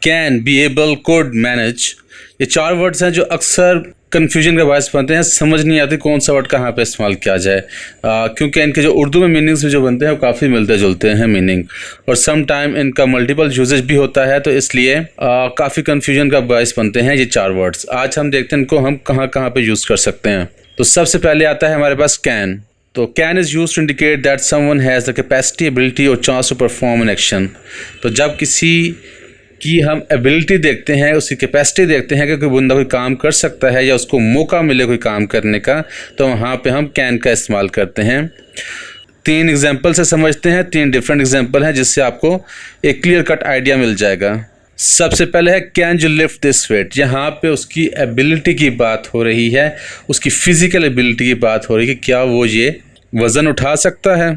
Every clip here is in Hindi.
Can, be able, could, manage, ये 4 वर्ड्स हैं जो अक्सर कन्फ्यूजन का बायस बनते हैं। समझ नहीं आती कौन सा वर्ड कहाँ पे इस्तेमाल किया जाए, क्योंकि इनके जो उर्दू में मीनिंग्स भी जो बनते हैं वो काफ़ी मिलते जुलते हैं मीनिंग, और सम टाइम इनका मल्टीपल यूजेज भी होता है, तो इसलिए काफ़ी कन्फ्यूजन का बायस बनते हैं ये 4 वर्ड्स। आज हम देखते हैं इनको हम कहाँ कहाँ पे यूज़ कर सकते हैं। तो सबसे पहले आता है हमारे पास कैन। तो can is use to indicate that someone has the capacity, ability और chance to perform an action. तो जब किसी कि हम एबिलिटी देखते हैं, उसकी कैपेसिटी देखते हैं कि कोई बंदा कोई काम कर सकता है या उसको मौका मिले कोई काम करने का, तो वहाँ पे हम कैन का इस्तेमाल करते हैं। 3 एग्जांपल से समझते हैं, 3 डिफरेंट एग्जांपल हैं जिससे आपको एक क्लियर कट आइडिया मिल जाएगा। सबसे पहले है can you lift this weight. यहाँ पे उसकी एबिलिटी की बात हो रही है, उसकी फिजिकल एबिलिटी की बात हो रही है कि क्या वो ये वज़न उठा सकता है।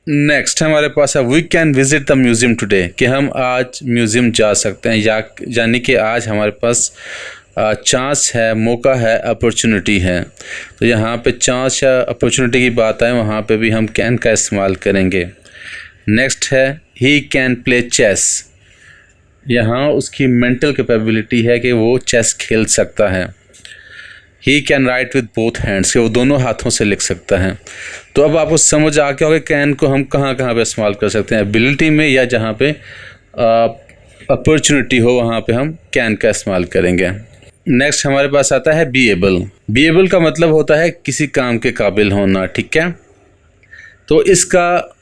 नेक्स्ट हमारे पास है we can visit the museum today, कि हम आज म्यूज़ियम जा सकते हैं, या यानी कि आज हमारे पास चांस है, मौका है, अपॉर्चुनिटी है। तो यहाँ पे चांस या अपॉर्चुनिटी की बात आए वहाँ पे भी हम कैन का इस्तेमाल करेंगे। नेक्स्ट है ही कैन प्ले चेस। यहाँ उसकी मेंटल कैपेबिलिटी है कि वो चेस खेल सकता है। He can write with both hands, कि वो दोनों हाथों से लिख सकता है। तो अब आपको समझ आ गया होगा कैन को हम कहाँ कहाँ पे इस्तेमाल कर सकते हैं, एबिलिटी में या जहाँ पे अपॉर्चुनिटी हो वहाँ पे हम कैन का इस्तेमाल करेंगे। नेक्स्ट हमारे पास आता है बी एबल। बी एबल का मतलब होता है किसी काम के काबिल होना, ठीक है। तो इसका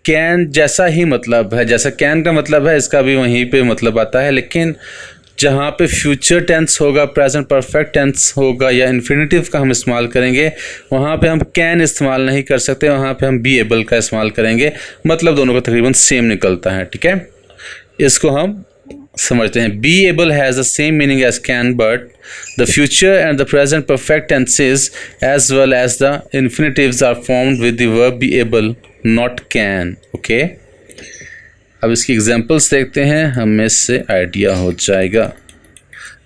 कैन जैसा ही मतलब है, जैसा कैन का मतलब है इसका भी वहीं पे मतलब आता है, लेकिन जहाँ पे फ्यूचर टेंस होगा, प्रेजेंट परफेक्ट टेंस होगा या इन्फिनिटिव का हम इस्तेमाल करेंगे, वहाँ पे हम कैन इस्तेमाल नहीं कर सकते, वहाँ पे हम बी एबल का इस्तेमाल करेंगे। मतलब दोनों का तकरीबन सेम निकलता है, ठीक है। इसको हम समझते हैं। Be able has the same meaning as can, but the future and the present perfect tenses as well as the infinitives are formed with the verb be able, not can. Okay, अब इसकी एग्जांपल्स देखते हैं, हमें इससे आइडिया हो जाएगा।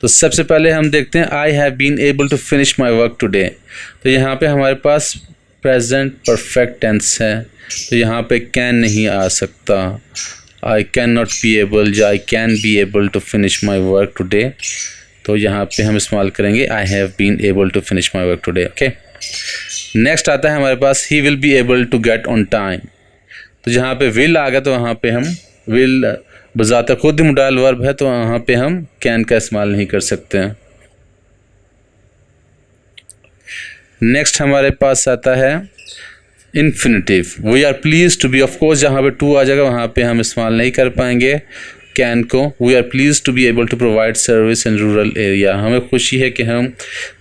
तो सबसे पहले हम देखते हैं I have been able to finish my work today. तो यहाँ पे हमारे पास प्रेजेंट परफेक्ट टेंस है, तो यहाँ पे कैन नहीं आ सकता। I can not be able या I can be able to finish my work today, तो यहाँ पे हम इस्तेमाल करेंगे I have been able to finish my work today. Okay, next आता है हमारे पास he will be able to get on time. तो जहाँ पे विल आ गया तो वहाँ पे हम विल बजाता खुद ही मोडाइल वर्ब है, तो वहाँ पे हम कैन का इस्तेमाल नहीं कर सकते हैं। नेक्स्ट हमारे पास आता है infinitive. We are please to be, of course जहाँ पे टू आ जाएगा वहाँ पे हम इस्तेमाल नहीं कर पाएंगे कैन को। We are please to be able to provide service in rural area. हमें खुशी है कि हम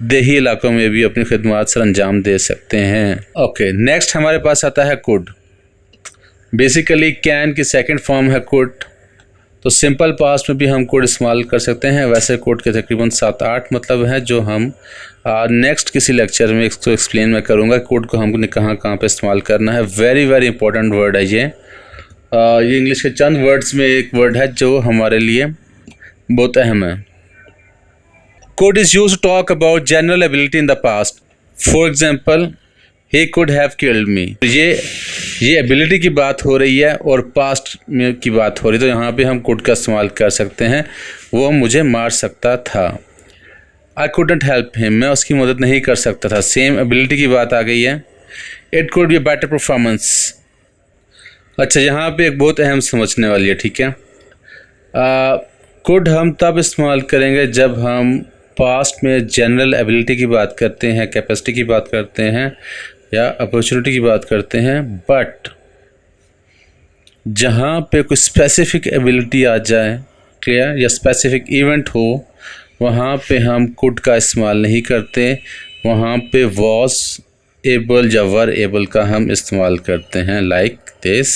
देही इलाकों में भी अपनी खिदमत सर अंजाम दे सकते हैं। ओके, नेक्स्ट हमारे पास आता है कुड। बेसिकली कैन की सेकंड फॉर्म है कुड, तो सिंपल पास्ट में भी हम कुड इस्तेमाल कर सकते हैं। वैसे कुड के तकरीबन 7-8 मतलब है जो हम नेक्स्ट किसी लेक्चर में इसको एक्सप्लेन मैं करूँगा कुड को हमने कहाँ कहाँ पे इस्तेमाल करना है। वेरी वेरी इंपॉर्टेंट वर्ड है ये इंग्लिश के चंद वर्ड्स में एक वर्ड है जो हमारे लिए बहुत अहम है। Could is use to talk about general ability in the past. For example he could have killed me. ये एबिलिटी की बात हो रही है और पास्ट में की बात हो रही है, तो यहाँ पे हम कुड का इस्तेमाल कर सकते हैं। वो मुझे मार सकता था। आई कुडंट हेल्प हिम, मैं उसकी मदद नहीं कर सकता था। सेम एबिलिटी की बात आ गई है। It could be a better performance. अच्छा, यहाँ पे एक बहुत अहम समझने वाली है, ठीक है। कुड हम तब इस्तेमाल करेंगे जब हम पास्ट में जनरल एबिलिटी की बात करते हैं, कैपेसिटी की बात करते हैं या अपॉर्चुनिटी की बात करते हैं, बट जहाँ पे कोई स्पेसिफिक एबिलिटी आ जाए, क्लियर, या स्पेसिफिक इवेंट हो, वहाँ पे हम कुड का इस्तेमाल नहीं करते। वहाँ पे वॉज एबल या वर एबल का हम इस्तेमाल करते हैं। लाइक दिस,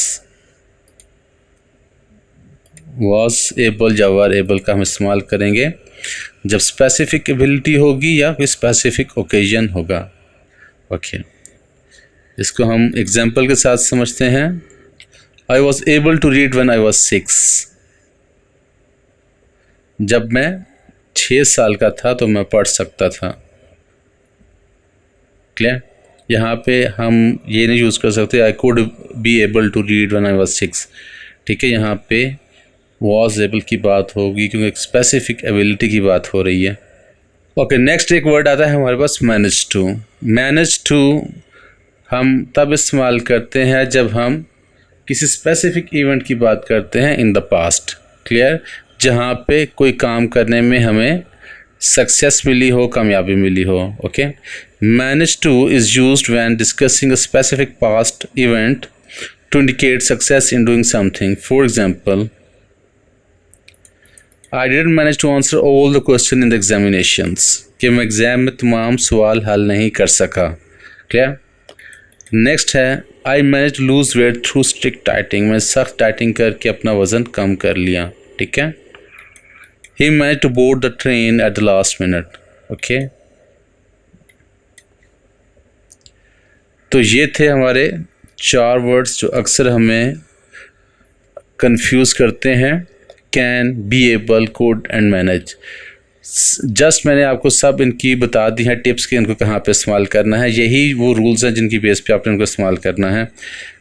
वॉज एबल या वर एबल का हम इस्तेमाल करेंगे जब स्पेसिफिक एबिलिटी होगी या कोई स्पेसिफिक ओकेजन होगा। ओके, इसको हम एग्जाम्पल के साथ समझते हैं। I was able to read when I was 6। जब मैं 6 साल का था तो मैं पढ़ सकता था। क्लियर, यहाँ पे हम ये नहीं यूज़ कर सकते I could be able to read when I was 6, ठीक है। यहाँ पे वॉज एबल की बात होगी क्योंकि एक स्पेसिफिक एबिलिटी की बात हो रही है। ओके, नेक्स्ट एक वर्ड आता है हमारे पास मैनेज टू। मैनेज टू हम तब इस्तेमाल करते हैं जब हम किसी स्पेसिफिक इवेंट की बात करते हैं इन द पास्ट, क्लियर, जहाँ पे कोई काम करने में हमें सक्सेस मिली हो, कामयाबी मिली हो। Okay, manage to is used when discussing a specific past event to indicate success in doing something. For example, I didn't manage to answer all the question in the examinations, कि मैं एग्ज़ाम में तमाम सवाल हल नहीं कर सका। क्लियर। नेक्स्ट है I managed to lose weight through strict dieting, मैं सख्त डाइटिंग करके अपना वज़न कम कर लिया। ठीक है। He managed to board the train at the last minute। Okay, तो ये थे हमारे 4 वर्ड्स जो अक्सर हमें कंफ्यूज करते हैं। Can, be able, could and manage. Just मैंने आपको सब इनकी बता दी हैं टिप्स कि इनको कहाँ पे इस्तेमाल करना है। यही वो रूल्स हैं जिनकी बेस पे आपने इनको इस्तेमाल करना है।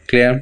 क्लियर।